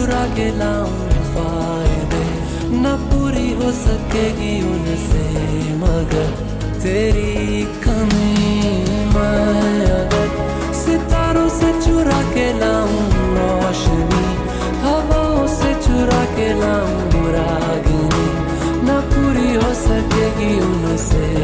चुरा के लाऊं फायदे, न पूरी हो सकेगी उनसे मगर तेरी कमी। मैं अगर सितारों से चुरा के लाऊं रोशनी, हवाओं से चुरा के लाऊं रागिनी, न पूरी हो सकेगी उनसे